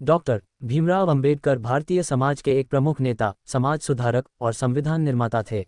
Doctor Bhimrao Ambedkar Bharatiya Samaj के एक प्रमुख नेता, समाज सुधारक और संविधान निर्माता थे।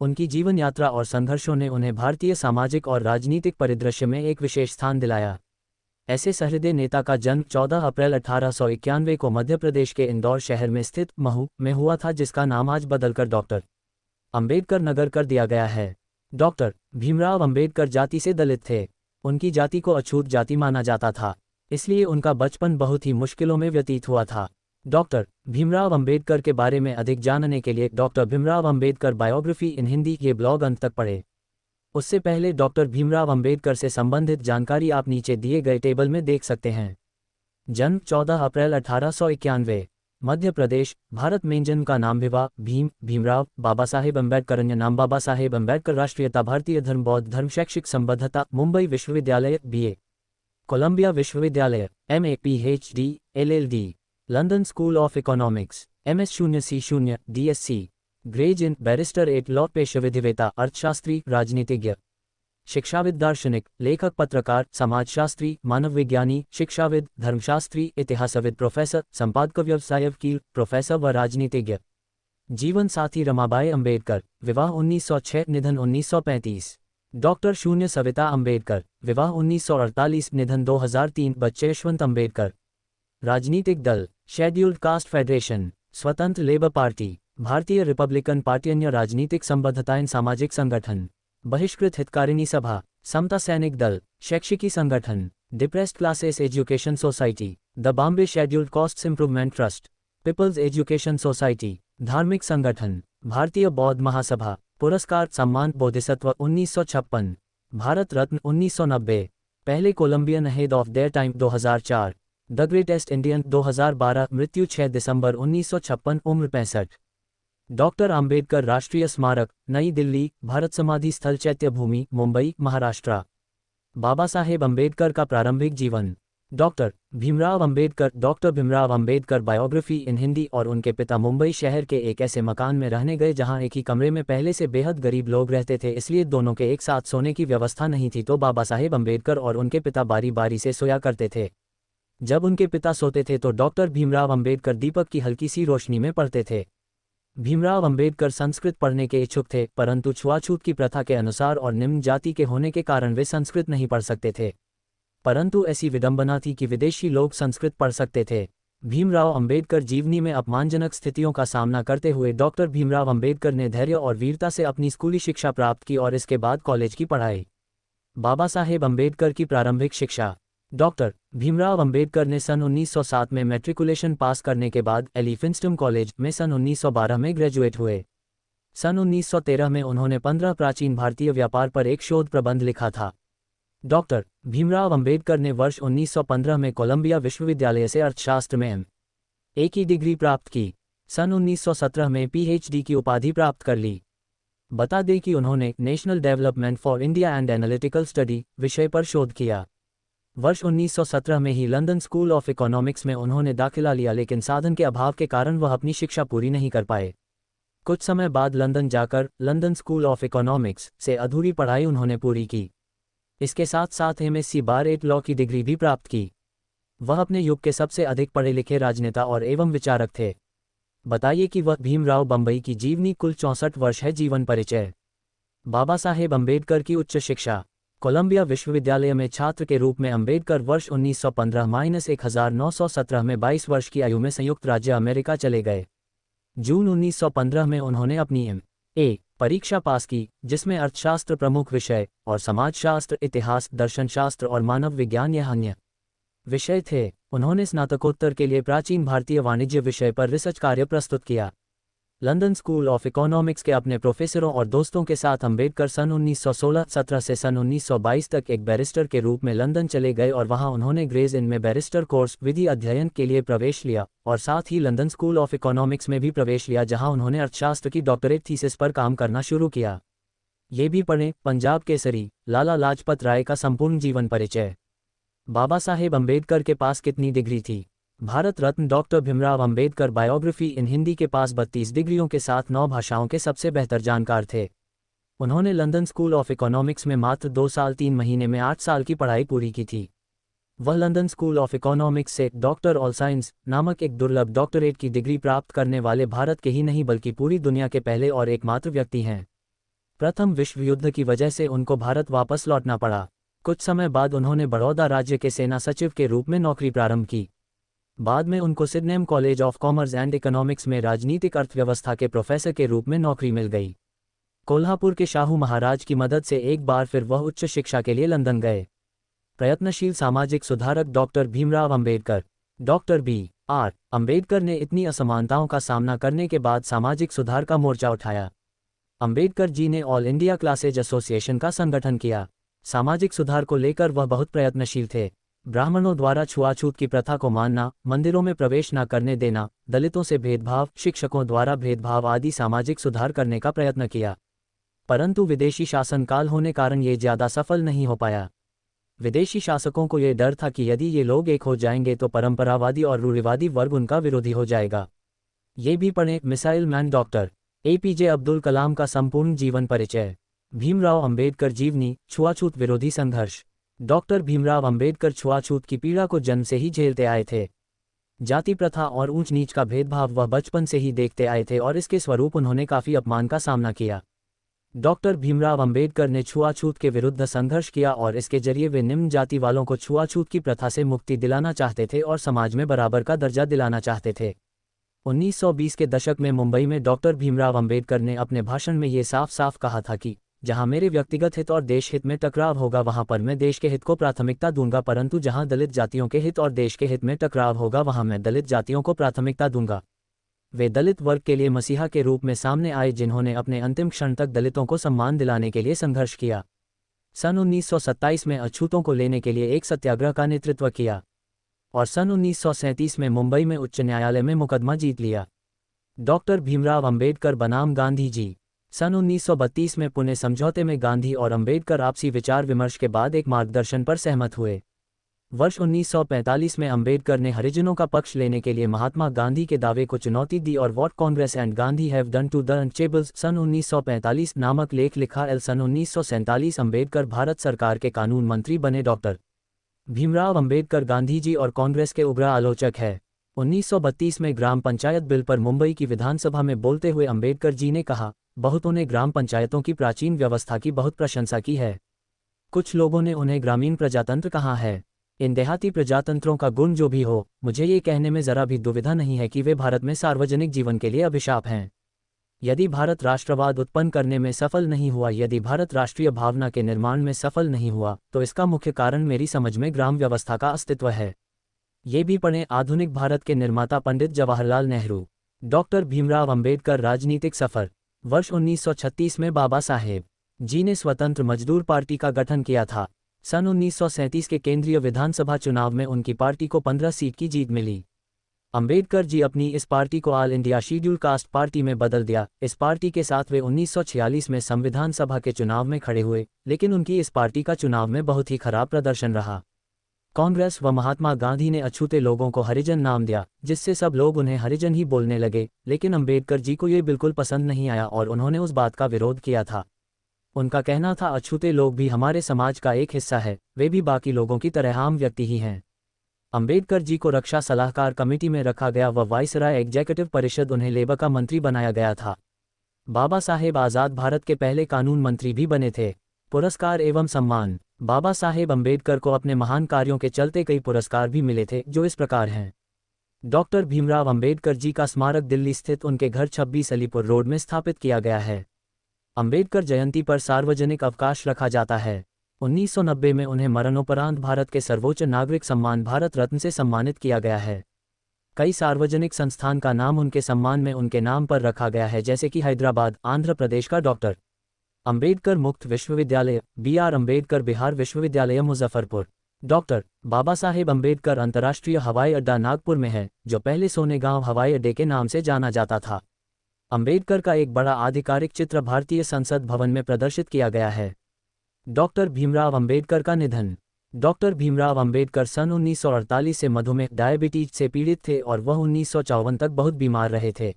उनकी जीवन यात्रा और संघर्षों ने उन्हें भारतीय सामाजिक और राजनीतिक परिदृश्य में एक विशेष स्थान दिलाया। ऐसे सहृदय नेता का जन्म 14 अप्रैल 1891 को मध्य प्रदेश के इंदौर शहर में स्थित महू में हुआ था, जिसका नाम आज बदलकर डॉक्टर अंबेडकर नगर कर दिया गया है। डॉक्टर भीमराव अंबेडकर जाति से दलित थे। उनकी जाति को अछूत जाति माना जाता था, इसलिए उनका बचपन बहुत ही मुश्किलों में व्यतीत हुआ था। डॉक्टर भीमराव अंबेडकर के बारे में अधिक जानने के लिए डॉक्टर भीमराव अंबेडकर बायोग्राफी इन हिंदी ये ब्लॉग अंत तक पढ़ें। उससे पहले डॉक्टर भीमराव अंबेडकर से संबंधित जानकारी आप नीचे दिए गए टेबल में देख सकते हैं। जन्म 14 अप्रैल 1891, मध्य प्रदेश, भारत में। जन्म का नाम भीमराव बाबा साहेब अम्बेडकर, अन्य नाम बाबा साहेब अम्बेडकर। राष्ट्रीयता भारतीय धर्म, बौद्ध धर्म। शैक्षिक संबद्धता मुंबई विश्वविद्यालय BA, कोलंबिया विश्वविद्यालय MA PhD LLD, London School of Economics MS0C0 DSc, Gray's Inn barrister at law. पेशे विधिवेता, अर्थशास्त्री, राजनीतिज्ञ। शिक्षाविद, दार्शनिक, लेखक, पत्रकार, समाजशास्त्री, मानव विज्ञानी, शिक्षाविद, धर्मशास्त्री, इतिहासविद, प्रोफेसर, संपादक, व्यवसाय, वकील, प्रोफेसर व राजनीतिज्ञ। जीवन साथी रमाबाई अंबेडकर, विवाह 1906, निधन 1935। डॉक्टर शून्य सविता अंबेडकर, विवाह 1948, निधन 2003। बच्चे यशवंत अंबेडकर। राजनीतिक दल, शेड्यूल्ड कास्ट फेडरेशन, स्वतंत्र लेबर पार्टी, भारतीय रिपब्लिकन पार्टी। अन्य राजनीतिक संबद्धताएं, सामाजिक संगठन, बहिष्कृत हितकारिणी सभा, समता सैनिक दल, शैक्षिकी संगठन, depressed classes education society, the Bombay scheduled castes improvement trust, people's education society. धार्मिक संगठन, भारतीय बौद्ध महासभा। पुरस्कार, सम्मान, बोधिसत्व 1956, भारत रत्न 1990, पहले Columbian head of their time 2004, the greatest Indian 2012, मृत्यु 6 दिसंबर 1956, उम्र 65। डॉक्टर अंबेडकर राष्ट्रीय स्मारक, नई दिल्ली, भारत। समाधि स्थल, चैत्य भूमि, मुंबई, महाराष्ट्र। बाबा साहेब अंबेडकर का प्रारंभिक जीवन। डॉक्टर भीमराव अंबेडकर बायोग्राफी इन हिंदी। और उनके पिता मुंबई शहर के एक ऐसे मकान में रहने गए जहां एक ही कमरे में पहले से बेहद गरीब लोग रहते थे, इसलिए दोनों के एक साथ सोने की व्यवस्था नहीं थी, तो बाबा साहेब अंबेडकर और उनके पिता बारी बारी से सोया करते थे। जब उनके पिता सोते थे तो डॉक्टर भीमराव अंबेडकर दीपक की हल्की सी रोशनी में पढ़ते थे। भीमराव अंबेडकर संस्कृत पढ़ने के इच्छुक थे, परंतु छुआछूत की प्रथा के अनुसार और निम्न जाति के होने के कारण वे संस्कृत नहीं पढ़ सकते थे। परंतु ऐसी विडंबना थी कि विदेशी लोग संस्कृत पढ़ सकते थे। भीमराव अंबेडकर जीवनी में अपमानजनक स्थितियों का सामना करते हुए डॉक्टर भीमराव अंबेडकर ने धैर्य और वीरता से अपनी स्कूली शिक्षा प्राप्त की और इसके बाद कॉलेज की पढ़ाई। बाबा साहेब अंबेडकर की प्रारंभिक शिक्षा। डॉक्टर भीमराव अंबेडकर ने सन 1907 में मैट्रिकुलेशन पास करने के बाद एलिफिंस्टन कॉलेज में सन 1912 में ग्रेजुएट हुए। सन 1913 में उन्होंने 15 प्राचीन भारतीय व्यापार पर एक शोध प्रबंध लिखा था। डॉक्टर भीमराव अंबेडकर ने वर्ष 1915 में कोलंबिया विश्वविद्यालय से अर्थशास्त्र में MA की डिग्री प्राप्त की। सन 1917 में PhD की उपाधि प्राप्त कर ली। बता दें कि उन्होंने national development for India and analytical study विषय पर शोध किया। वर्ष 1917 में ही लंदन स्कूल ऑफ इकोनॉमिक्स में उन्होंने दाखिला लिया, लेकिन साधन के अभाव के कारण वह अपनी शिक्षा पूरी नहीं कर पाए। कुछ समय बाद लंदन जाकर लंदन स्कूल ऑफ इकोनॉमिक्स से अधूरी पढ़ाई उन्होंने पूरी की। इसके साथ साथ MSc बार 8 लॉ की डिग्री भी प्राप्त की। वह अपने युग के सबसे अधिक पढ़े लिखे राजनेता और एवं विचारक थे। बताइए कि वह भीमराव बम्बई की जीवनी। कुल 64 वर्ष है। जीवन परिचय। बाबा साहेब अंबेडकर की उच्च शिक्षा। कोलंबिया विश्वविद्यालय में छात्र के रूप में अंबेडकर वर्ष 1915-1917 में 22 वर्ष की आयु में संयुक्त राज्य अमेरिका चले गए। जून 1915 में उन्होंने अपनी MA परीक्षा पास की, जिसमें अर्थशास्त्र प्रमुख विषय और समाजशास्त्र, इतिहास, दर्शनशास्त्र और मानव विज्ञान यह अन्य विषय थे। उन्होंने स्नातकोत्तर के लिए प्राचीन भारतीय वाणिज्य विषय पर रिसर्च कार्य प्रस्तुत किया। लंदन स्कूल ऑफ इकोनॉमिक्स के अपने प्रोफेसरों और दोस्तों के साथ अंबेडकर सन 1916-17 से सन 1922 तक एक बैरिस्टर के रूप में लंदन चले गए और वहां उन्होंने ग्रेज इन में बैरिस्टर कोर्स विधि अध्ययन के लिए प्रवेश लिया और साथ ही लंदन स्कूल ऑफ इकोनॉमिक्स में भी प्रवेश लिया, जहां उन्होंने अर्थशास्त्र की डॉक्टरेट थीसिस पर काम करना शुरू किया। ये भी पढ़ें पंजाब केसरी, लाला लाजपत राय का संपूर्ण जीवन परिचय। बाबा साहेब अंबेडकर के पास कितनी डिग्री थी? भारत रत्न डॉक्टर भीमराव अंबेडकर बायोग्राफी इन हिंदी के पास 32 डिग्रियों के साथ 9 भाषाओं के सबसे बेहतर जानकार थे। उन्होंने लंदन स्कूल ऑफ इकोनॉमिक्स में मात्र 2 साल 3 महीने में 8 साल की पढ़ाई पूरी की थी। वह लंदन स्कूल ऑफ इकोनॉमिक्स से डॉक्टर ऑल साइंस नामक एक दुर्लभ डॉक्टरेट की डिग्री प्राप्त करने वाले भारत के ही नहीं बल्कि पूरी दुनिया के पहले और एकमात्र व्यक्ति हैं। प्रथम विश्व युद्ध की वजह से उनको भारत वापस लौटना पड़ा। कुछ समय बाद उन्होंने बड़ौदा राज्य के सेना सचिव के रूप में नौकरी प्रारंभ की। बाद में उनको Sydenham college of commerce and economics में राजनीतिक अर्थव्यवस्था के प्रोफेसर के रूप में नौकरी मिल गई। कोल्हापुर के शाहू महाराज की मदद से एक बार फिर वह उच्च शिक्षा के लिए लंदन गए। प्रयत्नशील सामाजिक सुधारक doctor Bhimrao Ambedkar. Doctor B.R. Ambedkar ने इतनी असमानताओं का सामना करने के बाद सामाजिक सुधार का मोर्चा उठाया। अंबेडकर जी ने ऑल इंडिया क्लासेज एसोसिएशन का संगठन किया। सामाजिक सुधार को लेकर वह बहुत प्रयत्नशील थे। ब्राह्मणों द्वारा छुआछूत की प्रथा को मानना, मंदिरों में प्रवेश न करने देना, दलितों से भेदभाव, शिक्षकों द्वारा भेदभाव आदि सामाजिक सुधार करने का प्रयत्न किया। परंतु विदेशी शासनकाल होने कारण ये ज़्यादा सफल नहीं हो पाया। विदेशी शासकों को ये डर था कि यदि ये लोग एक हो जाएंगे तो परंपरावादी और रूढ़िवादी वर्ग उनका विरोधी हो जाएगा। ये भी पढ़ें missile man doctor APJ Abdul Kalam का संपूर्ण जीवन परिचय। भीमराव अंबेडकर जीवनी, छुआछूत विरोधी संघर्ष। डॉक्टर भीमराव अंबेडकर छुआछूत की पीड़ा को जन्म से ही झेलते आए थे। जाति प्रथा और ऊंच नीच का भेदभाव वह बचपन से ही देखते आए थे और इसके स्वरूप उन्होंने काफ़ी अपमान का सामना किया। डॉक्टर भीमराव अंबेडकर ने छुआछूत के विरुद्ध संघर्ष किया और इसके जरिए वे निम्न जाति वालों को छुआछूत की प्रथा से मुक्ति दिलाना चाहते थे और समाज में बराबर का दर्जा दिलाना चाहते थे। 1920 के दशक में मुंबई में डॉक्टर भीमराव अंबेडकर ने अपने भाषण में ये साफ साफ कहा था कि जहां मेरे व्यक्तिगत हित और देश हित में टकराव होगा वहां पर मैं देश के हित को प्राथमिकता दूंगा, परंतु जहां दलित जातियों के हित और देश के हित में टकराव होगा वहां मैं दलित जातियों को प्राथमिकता दूंगा। वे दलित वर्ग के लिए मसीहा के रूप में सामने आए जिन्होंने अपने अंतिम क्षण तक दलितों को सम्मान दिलाने के लिए संघर्ष किया। सन 1927 में अछूतों को लेने के लिए एक सत्याग्रह का नेतृत्व किया और सन 1937 में मुंबई में उच्च न्यायालय में मुकदमा जीत लिया। डॉक्टर भीमराव अंबेडकर बनाम गांधी जी। सन 1932 में पुणे समझौते में गांधी और अंबेडकर आपसी विचार विमर्श के बाद एक मार्गदर्शन पर सहमत हुए। वर्ष 1945 में अंबेडकर ने हरिजनों का पक्ष लेने के लिए महात्मा गांधी के दावे को चुनौती दी और what Congress and Gandhi have done to the untouchables सन 1945 नामक लेख लिखा। सन 1947 अंबेडकर भारत सरकार के कानून मंत्री बने। डॉक्टर भीमराव अंबेडकर गांधी जी और कांग्रेस के उग्र आलोचक है। 1932 में ग्राम पंचायत बिल पर मुंबई की विधानसभा में बोलते हुए अंबेडकर जी ने कहा, बहुतों ने ग्राम पंचायतों की प्राचीन व्यवस्था की बहुत प्रशंसा की है। कुछ लोगों ने उन्हें ग्रामीण प्रजातंत्र कहा है। इन देहाती प्रजातंत्रों का गुण जो भी हो, मुझे ये कहने में जरा भी दुविधा नहीं है कि वे भारत में सार्वजनिक जीवन के लिए अभिशाप हैं। यदि भारत राष्ट्रवाद उत्पन्न करने में सफल नहीं हुआ, यदि भारत राष्ट्रीय भावना के निर्माण में सफल नहीं हुआ, तो इसका मुख्य कारण मेरी समझ में ग्राम व्यवस्था का अस्तित्व है। ये भी पढ़ें आधुनिक भारत के निर्माता पंडित जवाहरलाल नेहरू। डॉक्टर भीमराव अंबेडकर राजनीतिक सफर। वर्ष 1936 में बाबा साहेब जी ने स्वतंत्र मजदूर पार्टी का गठन किया था। सन 1937 के केंद्रीय विधानसभा चुनाव में उनकी पार्टी को 15 सीट की जीत मिली। अंबेडकर जी अपनी इस पार्टी को all India schedule caste party में बदल दिया। इस पार्टी के साथ वे 1946 में संविधान सभा के चुनाव में खड़े हुए, लेकिन उनकी इस पार्टी का चुनाव में बहुत ही खराब प्रदर्शन रहा। कांग्रेस व महात्मा गांधी ने अछूते लोगों को हरिजन नाम दिया, जिससे सब लोग उन्हें हरिजन ही बोलने लगे, लेकिन अंबेडकर जी को ये बिल्कुल पसंद नहीं आया और उन्होंने उस बात का विरोध किया था। उनका कहना था, अछूते लोग भी हमारे समाज का एक हिस्सा है, वे भी बाकी लोगों की तरह आम व्यक्ति ही हैं। अंबेडकर जी को रक्षा सलाहकार कमेटी में रखा गया व वाइसराय एग्जीक्यूटिव परिषद उन्हें लेबर का मंत्री बनाया गया था। बाबा साहेब आज़ाद भारत के पहले कानून मंत्री भी बने थे। पुरस्कार एवं सम्मान। बाबा साहेब अंबेडकर को अपने महान कार्यों के चलते कई पुरस्कार भी मिले थे, जो इस प्रकार हैं। डॉक्टर भीमराव अंबेडकर जी का स्मारक दिल्ली स्थित उनके घर 26 अलीपुर रोड में स्थापित किया गया है। अंबेडकर जयंती पर सार्वजनिक अवकाश रखा जाता है। 1990 में उन्हें मरणोपरांत भारत के सर्वोच्च नागरिक सम्मान भारत रत्न से सम्मानित किया गया है। कई सार्वजनिक संस्थान का नाम उनके सम्मान में उनके नाम पर रखा गया है, जैसे कि हैदराबाद, आंध्र प्रदेश का डॉक्टर अंबेडकर मुक्त विश्वविद्यालय, BR अंबेडकर बिहार विश्वविद्यालय मुजफ्फरपुर। डॉक्टर बाबा साहेब अंबेडकर अंतर्राष्ट्रीय हवाई अड्डा नागपुर में है, जो पहले सोनेगांव हवाई अड्डे के नाम से जाना जाता था। अंबेडकर का एक बड़ा आधिकारिक चित्र भारतीय संसद भवन में प्रदर्शित किया गया है। डॉक्टर भीमराव अंबेडकर का निधन। डॉक्टर भीमराव अंबेडकर सन 1948 से मधुमेह डायबिटीज से पीड़ित थे और वह 1954 तक बहुत बीमार रहे थे।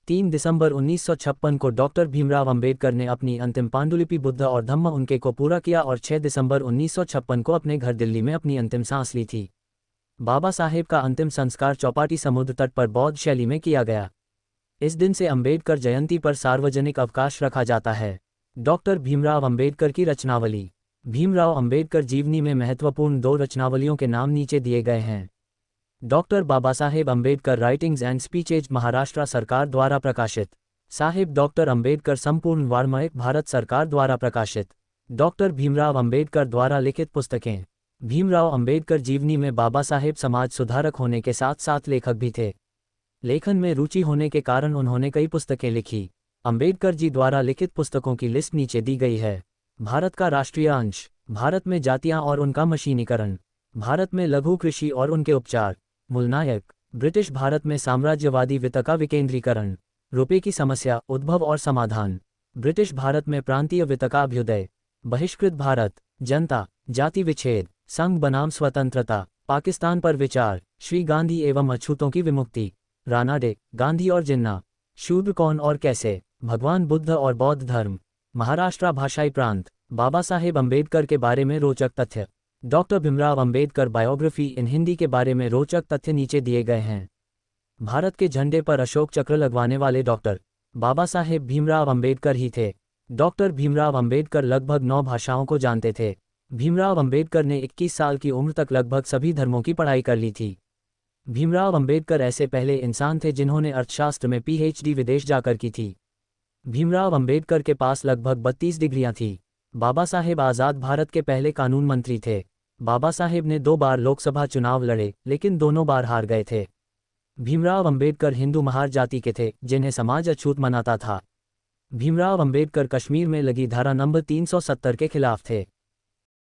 3 दिसंबर 1956 को डॉक्टर भीमराव अंबेडकर ने अपनी अंतिम पांडुलिपि बुद्ध और धम्म उनके को पूरा किया और 6 दिसंबर 1956 को अपने घर दिल्ली में अपनी अंतिम सांस ली थी। बाबा साहेब का अंतिम संस्कार चौपाटी समुद्र तट पर बौद्ध शैली में किया गया। इस दिन से अंबेडकर जयंती पर सार्वजनिक अवकाश रखा जाता है। डॉक्टर भीमराव अंबेडकर की रचनावली। भीमराव अंबेडकर जीवनी में महत्वपूर्ण 2 रचनावलियों के नाम नीचे दिए गए हैं। Doctor Baba Saheb Ambedkar writings and speeches Maharashtra सरकार द्वारा प्रकाशित। साहेब डॉक्टर अंबेडकर संपूर्ण वाङ्मय भारत सरकार द्वारा प्रकाशित। डॉक्टर भीमराव अंबेडकर द्वारा लिखित पुस्तकें। भीमराव अंबेडकर जीवनी में बाबा साहेब समाज सुधारक होने के साथ साथ लेखक भी थे। लेखन में रुचि होने के कारण उन्होंने कई पुस्तकें लिखी। अंबेडकर जी द्वारा लिखित पुस्तकों की लिस्ट नीचे दी गई है। भारत का राष्ट्रीय अंश, भारत में जातियां और उनका मशीनीकरण, भारत में लघु कृषि और उनके उपचार, मूलनायक, ब्रिटिश भारत में साम्राज्यवादी वित्त का विकेंद्रीकरण, रुपये की समस्या, उद्भव और समाधान, ब्रिटिश भारत में प्रांतीय वित्त का अभ्युदय, बहिष्कृत भारत, जनता, जाति विच्छेद, संघ बनाम स्वतंत्रता, पाकिस्तान पर विचार, श्री गांधी एवं अछूतों की विमुक्ति, रानाडे, गांधी और जिन्ना, शूद्र कौन और कैसे, भगवान बुद्ध और बौद्ध धर्म, महाराष्ट्र भाषाई प्रांत, बाबा साहेब अंबेडकर के बारे में रोचक तथ्य। डॉक्टर भीमराव अंबेडकर बायोग्राफी इन हिंदी के बारे में रोचक तथ्य नीचे दिए गए हैं। भारत के झंडे पर अशोक चक्र लगवाने वाले डॉक्टर बाबा साहेब भीमराव अंबेडकर ही थे। डॉक्टर भीमराव अंबेडकर लगभग 9 भाषाओं को जानते थे। भीमराव अंबेडकर ने 21 साल की उम्र तक लगभग सभी धर्मों की पढ़ाई कर ली थी। भीमराव अंबेडकर ऐसे पहले इंसान थे जिन्होंने अर्थशास्त्र में PhD विदेश जाकर की थी। भीमराव अंबेडकर के पास लगभग 32 डिग्रियां थी। बाबा साहेब आज़ाद भारत के पहले कानून मंत्री थे। बाबा साहेब ने 2 बार लोकसभा चुनाव लड़े लेकिन दोनों बार हार गए थे। भीमराव अंबेडकर हिंदू महार जाति के थे जिन्हें समाज अछूत मनाता था। भीमराव अंबेडकर कश्मीर में लगी धारा नंबर 370 के खिलाफ थे।